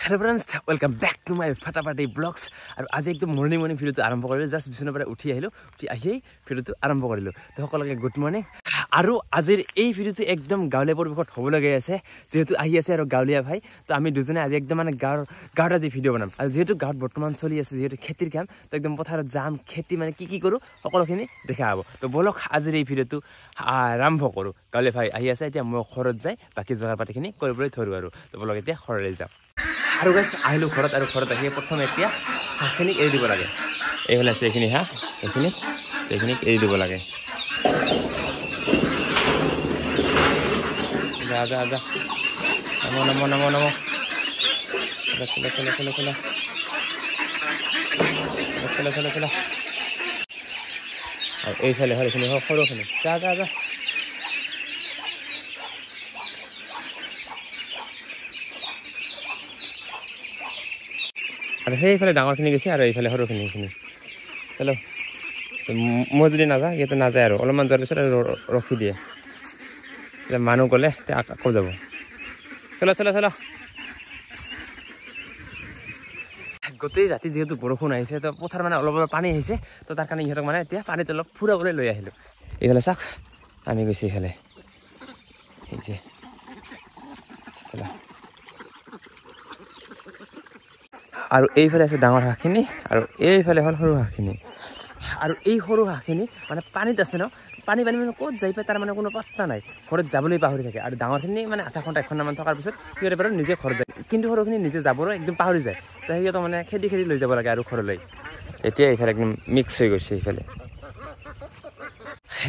Hello friends, welcome back to my Fatapati vlogs. আৰু আজি একদম মৰ্নিং ভিডিওটো আৰম্ভ কৰিলো জাস্ট বিছনৰ পৰা উঠি আহিলো ভিডিওটো আৰম্ভ কৰিলো তো সকলোকে গুড মৰ্নিং আৰু আজিৰ এই ভিডিওটো একদম গাঁৱলীয়া পৰিৱেশত হ'ব লগা আছে যেহেতু আহি আছে আৰু গাঁৱলীয়া ভাই তো আমি দুজনে আজি একদম মানে গাঁৱৰ আজি ভিডিও বনাম আৰু যেহেতু গাঁৱত বৰ্তমান চলি আছে যেহেতু খেতিৰ কাম তো একদম পথাৰত যাম খেতি মানে কি কৰো সকলোখিনি দেখা হ'ব তো বলক আজিৰ এই ভিডিওটো আৰম্ভ কৰো গাঁৱলীয়া ভাই আহি আছে এতিয়া মই ঘৰত যাই বাকি জগাৰ পাতিখিনি কৰিবলৈ ধৰো আৰু তো বলক এতিয়া ঘৰলৈ যাম আৰু গাইছ আহিলো ঘৰত আৰু ঘৰত আহি প্ৰথম এতিয়া হাঁহখিনি এৰি দিব লাগে এইফালে আছে এইখিনি হাঁহ এইখিনি এৰি দিব লাগে যা যা যা নমো চলা আৰু এইফালে হয় এইখিনি সৰুখিনি যা যা যা আৰু সেইফালে ডাঙৰখিনি গৈছে আৰু এইফালে সৰুখিনি চলো মই যদি নাযাওঁ ইয়াতে নাযায় আৰু অলপমান যোৱাৰ পিছত আৰু ৰখি দিয়ে মানুহ গ'লে আকৌ যাব চলো গোটেই ৰাতি যিহেতু বৰষুণ আহিছে তো পথাৰ মানে অলপ পানী আহিছে তো তাৰ কাৰণে ইহঁতক মানে এতিয়া পানীত অলপ ফুৰাবলৈ লৈ আহিলোঁ এইফালে চাওক আমি গৈছোঁ এইফালে চলো আৰু এইফালে আছে ডাঙৰ হাঁহখিনি আৰু এইফালে হ'ল সৰু হাঁহখিনি আৰু এই সৰু হাঁহখিনি মানে পানীত আছে ন পানী মানে ক'ত যাই পায় তাৰ মানে কোনো পাত্তা নাই ঘৰত যাবলৈ পাহৰি থাকে আৰু ডাঙৰখিনি মানে আধা ঘণ্টা 1 ঘণ্টামান থকাৰ পিছত সিহঁতে বাৰু নিজে ঘৰত যায় কিন্তু সৰুখিনি নিজে যাবলৈ একদম পাহৰি যায় তো সিহঁতক মানে খেদি লৈ যাব লাগে আৰু ঘৰলৈ এতিয়া এইফালে একদম মিক্স হৈ গৈছে এইফালে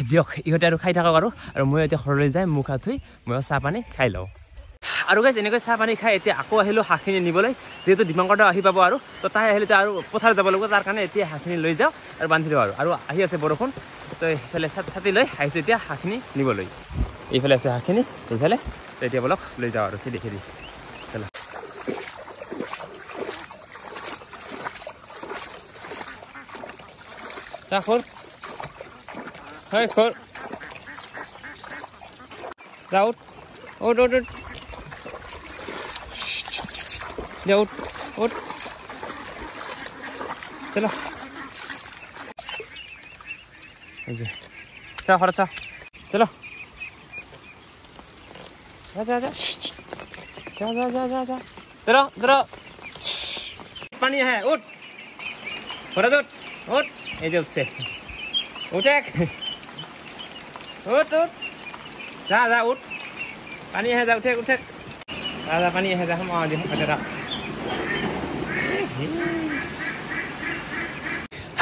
দিয়ক ইহঁতে আৰু খাই থাকক আৰু মই এতিয়া ঘৰলৈ যাই মুখ হাত ধুই মই চাহ পানী খাই লওঁ আৰু গাইজ এনেকৈ চাহ পানী খাই এতিয়া আকৌ আহিলোঁ হাঁহখিনি নিবলৈ যিহেতু ডিমাংগৰদাও আহি পাব আৰু তো তাই আহিলে আৰু পথাৰ যাব লাগিব তাৰ কাৰণে এতিয়া হাঁহখিনি লৈ যাওঁ আৰু বান্ধি দিওঁ আৰু আহি আছে বৰষুণ তো এইফালে ছাতি লৈ আহিছোঁ এতিয়া হাঁহখিনি নিবলৈ এইফালে আছে হাঁহখিনি এইফালে তো এতিয়া বলক লৈ যাওঁ আৰু খেদি চলো খোৰ হয় খোৰ যাওঁ उठ चलो खड़ा चलो जा चलो पानी है उठ उठ ये जो उठ जा उठ पानी है जा उठे जा पानी है जा हम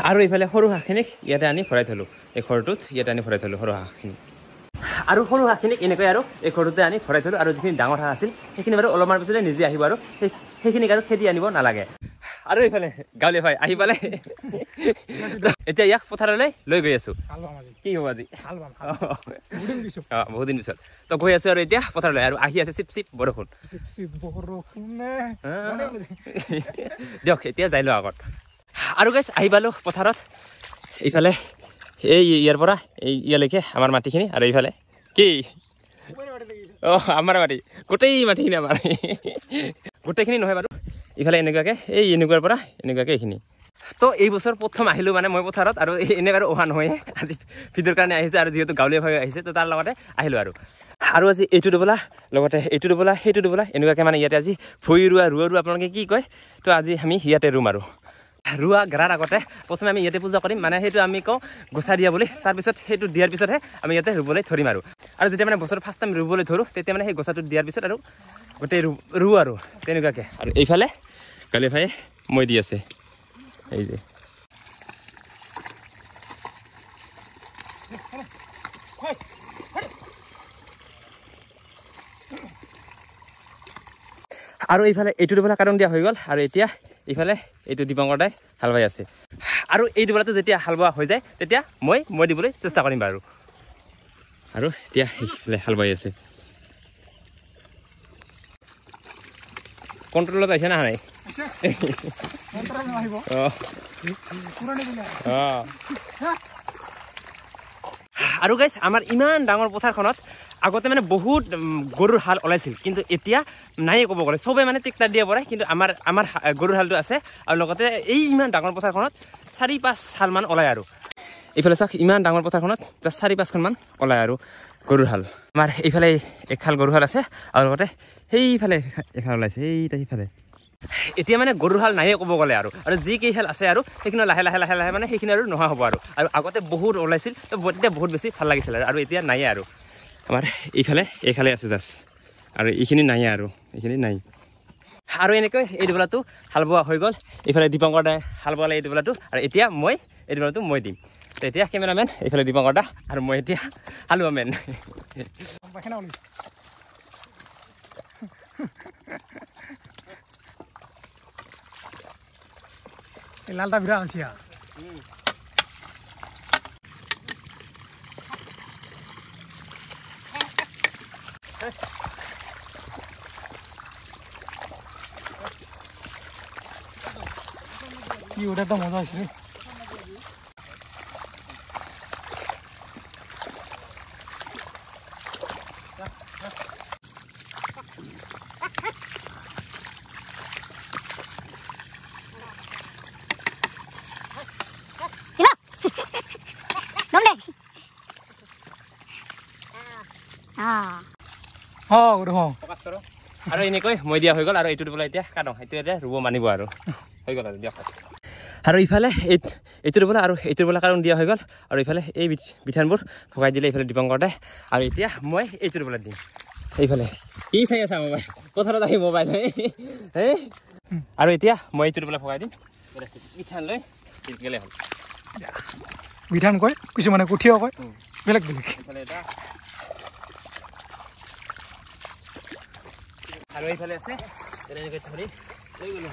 আৰু এইফালে সৰু হাঁহখিনিক ইয়াতে আনি ভৰাই থলোঁ এই ঘৰটোত ইয়াতে আনি ভৰাই থলোঁ সৰু হাঁহখিনি আৰু সৰু হাঁহখিনিক এনেকৈ আৰু এই ঘৰটোতে আনি ভৰাই থলোঁ আৰু যিখিনি ডাঙৰ হাঁহ আছিল সেইখিনি বাৰু অলপমান পিছতে নিজে আহিব আৰু সেইখিনিক আৰু খেদি আনিব নালাগে আৰু এইফালে গাঁৱলীয়া ভাই আহি পালে এতিয়া ইয়াক পথাৰলৈ লৈ গৈ আছোঁ কি হ'ব আজি বহুত দিন পিছত তো গৈ আছোঁ আৰু এতিয়া পথাৰলৈ আৰু আহি আছে চিপ বৰষুণ দিয়ক এতিয়া যাই লওঁ আগত আৰু গাইছ আহি পালোঁ পথাৰত এইফালে এই ইয়াৰ পৰা এই ইয়ালৈকে আমাৰ মাটিখিনি আৰু এইফালে কি আমাৰ মাটি গোটেই মাটিখিনি আমাৰ গোটেইখিনি নহয় বাৰু ইফালে এনেকুৱাকৈ এনেকুৱাৰ পৰা এনেকুৱাকৈ এইখিনি তো এই বছৰ প্ৰথম আহিলোঁ মানে মই পথাৰত আৰু এনেকৈ আৰু অহা নহয় আজি ভিডিঅ'ৰ কাৰণে আহিছে আৰু যিহেতু গাঁৱলীয়াভাৱে আহিছে তো তাৰ লগতে আহিলোঁ আৰু আজি এইটো দুবলা লগতে এইটো দুবলা সেইটো দুবলা এনেকুৱাকৈ মানে ইয়াতে আজি ভুই ৰোৱা আপোনালোকে কি কয় তো আজি আমি ইয়াতে ৰুম আৰু ৰোৱা গৰাৰ আগতে প্ৰথমে আমি ইয়াতে পূজা কৰিম মানে সেইটো আমি কওঁ গোচা দিয়া বুলি তাৰপিছত সেইটো দিয়াৰ পিছতহে আমি ইয়াতে ৰুবলৈ ধৰিম আৰু যেতিয়া মানে বছৰ ফাৰ্ষ্ট টাইম ৰুবলৈ ধৰোঁ তেতিয়া মানে সেই গোচাটো দিয়াৰ পিছত আৰু গোটেই ৰুওঁ আৰু তেনেকুৱাকৈ আৰু এইফালে গাঁৱলীয়া ভাই মই দি আছে এই যে আৰু এইফালে এইটো দুবেলা কাৰণ দিয়া হৈ গ'ল আৰু এতিয়া এইফালে এইটো দীপংকৰদাই হাল বাই আছে আৰু এই দুবেলাটো যেতিয়া হাল বোৱা হৈ যায় তেতিয়া মই দিবলৈ চেষ্টা কৰিম বাৰু আৰু এতিয়া এইফালে হাল বাই আছে কণ্ট্ৰলত আহিছে না নাই আৰু গাইছ আমাৰ ইমান ডাঙৰ পথাৰখনত আগতে মানে বহুত গৰুৰ হাল ওলাইছিল কিন্তু এতিয়া নাই ক'ব গ'লে চবে মানে ট্ৰেক্টৰ দিয়ে পৰাই কিন্তু আমাৰ গৰুৰ হালটো আছে আৰু লগতে এই ইমান ডাঙৰ পথাৰখনত 4-5 হালমান ওলায় আৰু এইফালে চাওক ইমান ডাঙৰ পথাৰখনত জাষ্ট 4-5খনমান ওলায় আৰু গৰুৰ হাল আমাৰ এইফালে একহাল গৰুৰ হাল আছে আৰু লগতে সেইফালে এখাল ওলাইছে সেইফালে এতিয়া মানে গৰুৰ হাল নাইয়ে ক'ব গ'লে আৰু যি কেইহাল আছে আৰু সেইখিনি লাহে মানে সেইখিনি আৰু নোহোৱা হ'ব আৰু আগতে বহুত ওলাইছিল তো তেতিয়া বহুত বেছি ভাল লাগিছিল আৰু এতিয়া নাইয়ে আৰু আমাৰ এইফালে আছে জাষ্ট আৰু এইখিনি নাইয়ে আৰু এইখিনি নাই আৰু এনেকৈ এই দুবেলাটো হাল বোৱা হৈ গ'ল এইফালে দীপংকৰ দাই হাল বোৱালে এই দুবেলাটো আৰু এতিয়া মই এই দুবেলাটো মই দিম তো এতিয়া কেমেৰামেন এইফালে দীপংকৰ দা আৰু মই এতিয়া হালোৱা মেন লালটা বিৰা আছে কি ওটা মজা আছে আৰু এনেকৈ মই দিয়া হৈ গ'ল আৰু এইটো দিবলৈ এতিয়া কাটো এইটো এতিয়া ৰুব মানিব আৰু হৈ গ'ল আৰু দিয়ক আৰু ইফালে এইটো দিবলৈ আৰু এইটো দিবলৈ কাৰণ দিয়া হৈ গ'ল আৰু ইফালে এই বিধানবোৰ ভগাই দিলে এইফালে দীপংকৰ দাই আৰু এতিয়া মই এইটো দিবলৈ দিম এইফালে কি চাই আছা মোবাইল পথাৰত আহি মোবাইল আৰু এতিয়া মই এইটো দিবলৈ ভগাই দিম বিধান লৈ গ'লে হ'ল বিধান কয় কিছুমানে কুঠিও কয় বেলেগ এইফালে এটা আৰু এইফালে আছে এনেকৈ ধৰি লৈ গ'লো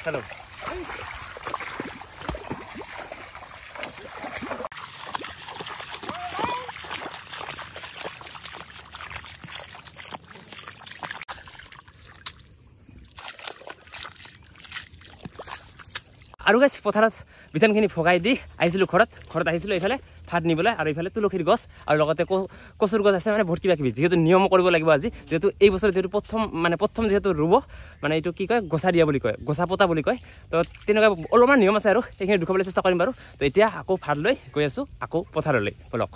হেল্ল' আৰু গাইছ পথাৰত বিধানখিনি ভগাই দি আহিছিলোঁ ঘৰত আহিছিলোঁ এইফালে ভাত নিবলৈ আৰু এইফালে তুলসীৰ গছ আৰু লগতে কচুৰ গছ আছে মানে বহুত কিবা কিবি যিহেতু নিয়ম কৰিব লাগিব আজি যিহেতু এই বছৰ যিহেতু প্ৰথম যিহেতু ৰুব মানে এইটো কি কয় গছা দিয়া বুলি কয় গছা পতা বুলি কয় তো তেনেকুৱা অলপমান নিয়ম আছে আৰু সেইখিনি দেখুৱাবলৈ চেষ্টা কৰিম বাৰু তো এতিয়া আকৌ ভাত লৈ গৈ আছোঁ আকৌ পথাৰলৈ বলক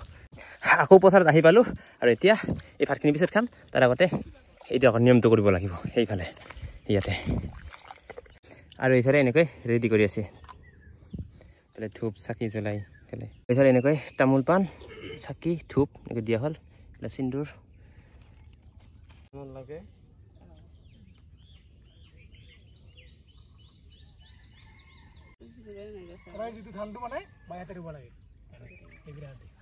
আকৌ পথাৰত আহি পালোঁ আৰু এতিয়া এই ভাতখিনি পিছত খাম তাৰ আগতে এইটো আকৌ নিয়মটো কৰিব লাগিব সেইফালে ইয়াতে আৰু এইফালে এনেকৈ ৰেডি কৰি আছে এইফালে ধূপ চাকি জ্বলাই এইফালে এনেকৈ তামোল পাণ চাকি ধূপ এনেকৈ দিয়া হ'ল এইফালে সিন্দুৰ লাগে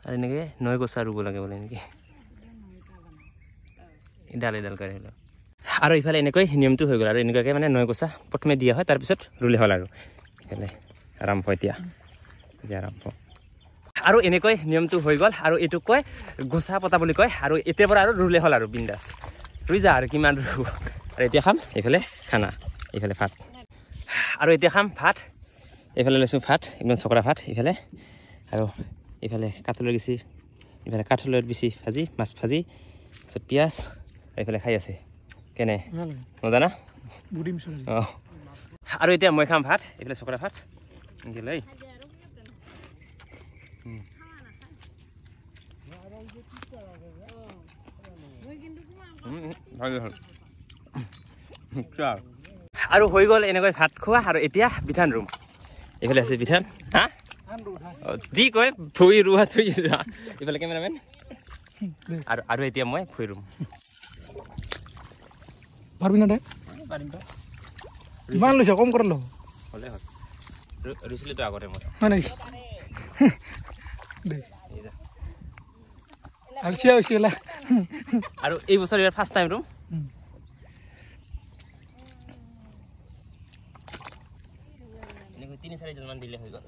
আৰু এনেকৈ 9 গছা ৰুব লাগে বোলে নেকি এডাল কৰি আহিলোঁ আৰু ইফালে এনেকৈ নিয়মটো হৈ গ'ল আৰু এনেকুৱাকৈ মানে 9 গছা প্ৰথমে দিয়া হয় তাৰপিছত ৰুলে হ'ল আৰু এইফালে আৰম্ভ এতিয়া আৰম্ভ আৰু এনেকৈ নিয়মটো হৈ গ'ল আৰু এইটো কয় গছা পতা বুলি কয় আৰু এতিয়াৰ পৰা আৰু ৰুলে হ'ল আৰু বিন্দাছ ৰুই যা আৰু কিমান ৰুব আৰু এতিয়া খাম এইফালে খানা এইফালে ভাত আৰু এতিয়া খাম ভাত এইফালে লৈছোঁ ভাত একদম চকৰা ভাত এইফালে আৰু এইফালে কাঠলৈ গেছি এইফালে কাঠলৈ বেছি ভাজি মাছ ভাজি তাৰপিছত পিঁয়াজ এইফালে খাই আছে কেনে নজানা অঁ আৰু এতিয়া মই খাম ভাত এইফালে চকৰা ভাত এনেকৈ লৈ আৰু হৈ গ'ল এনেকৈ ভাত খোৱা আৰু এতিয়া বিধান ৰুম এইফালে আছে বিধান হা যি কয় ভুই ৰোৱা থৈ এইফালে কেমেৰামেন আৰু এতিয়া মই ভুই ৰুম পাৰিবি না দে কিমান লৈছে কম কৰিলো হ'লে হ'ল ৰুইছিলোতো আগতে মই হয় নেকি আলচিয়া হৈছে আৰু এই বছৰ ইয়াৰ ফাৰ্ষ্ট টাইম ৰুম এনেকৈ 3-4 জনমান দিলে হৈ গ'ল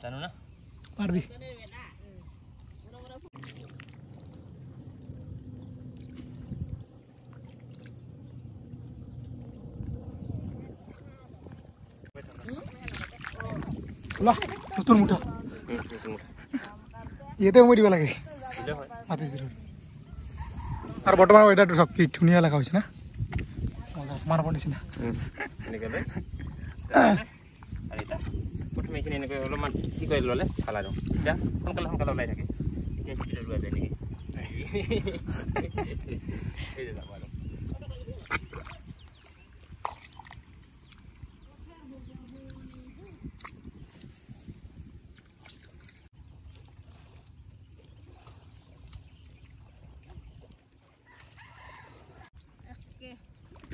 জানো না পাৰবি নতুন মুঠা ইয়াতে সময় দিব লাগে মাটি দিলোঁ আৰু বৰ্তমান ৱেডাৰটো চব কি ধুনীয়া লগা হৈছে না মাৰ নিচিনা এনেকৈ লৈ আৰু এতিয়া প্ৰথমে এইখিনি এনেকৈ অলপমান কি কৰি ল'লে ভাল আৰু এতিয়া সোনকালে সোনকালে ওলাই থাকে এতিয়া স্পীডত ওলাই যায় নেকি এই যাব আৰু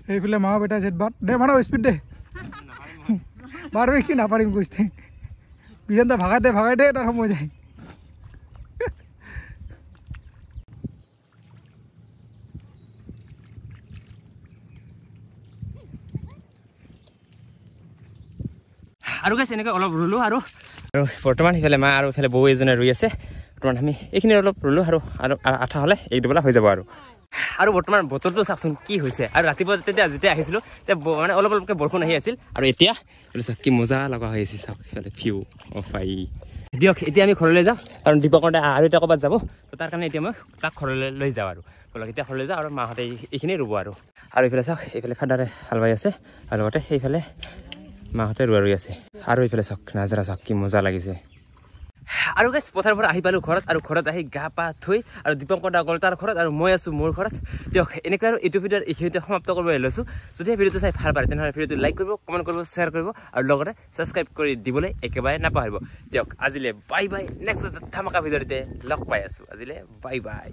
এইফালে মা বেটা জেট বাট দে মানে স্পীড দে বাৰু কি নাপাৰিম কৈছে বিজানটা ভাগাই দে তাৰ সময় যায় আৰু গাইছ এনেকৈ অলপ ৰুলোঁ আৰু বৰ্তমান সিফালে মা আৰু ইফালে বৌ এজনে ৰুই আছে বৰ্তমান আমি এইখিনি অলপ ৰুলোঁ আৰু আঠা হ'লে এক দুবেলা হৈ যাব আৰু বৰ্তমান বতৰটো চাওকচোন কি হৈছে আৰু ৰাতিপুৱা যেতিয়া আহিছিলোঁ তেতিয়া মানে অলপ অলপকৈ বৰষুণ আহি আছিল আৰু এতিয়া চাওক কি মজা লগা হৈ আছে চাওক সিফালে ভিউ অফাই দিয়ক এতিয়া আমি ঘৰলৈ যাওঁ কাৰণ দীপকহঁতে আৰু এতিয়া ক'ৰবাত যাব তো তাৰ কাৰণে এতিয়া মই তাক ঘৰলৈ লৈ যাওঁ আৰু ব'লক এতিয়া ঘৰলৈ যাওঁ আৰু মাহঁতে এইখিনি ৰুব আৰু এইফালে চাওক এইফালে ফাদাৰে হাল বাই আছে আৰু লগতে সেইফালে মাহঁতে ৰুই আছে আৰু এইফালে চাওক নাজাৰা চাওক কি মজা লাগিছে আৰু গাইছ পথাৰৰ পৰা আহি পালোঁ ঘৰত আৰু ঘৰত আহি গা পা থৈ আৰু দীপংকৰ দা গ'ল তাৰ ঘৰত আৰু মই আছোঁ মোৰ ঘৰত দিয়ক এনেকৈ আৰু এইটো ভিডিঅ'ত এইখিনিতে সমাপ্ত কৰিব লৈছোঁ যদি ভিডিঅ'টো চাই ভাল পায় তেনেহ'লে ভিডিঅ'টো লাইক কৰিব কমেণ্ট কৰিব শ্বেয়াৰ কৰিব আৰু লগতে ছাবস্ক্ৰাইব কৰি দিবলৈ একেবাৰে নাপাহৰিব দিয়ক আজিলৈ বাই বাই নেক্সট ধামাকা ভিডিঅ'তে লগ পাই আছোঁ আজিলৈ বাই বাই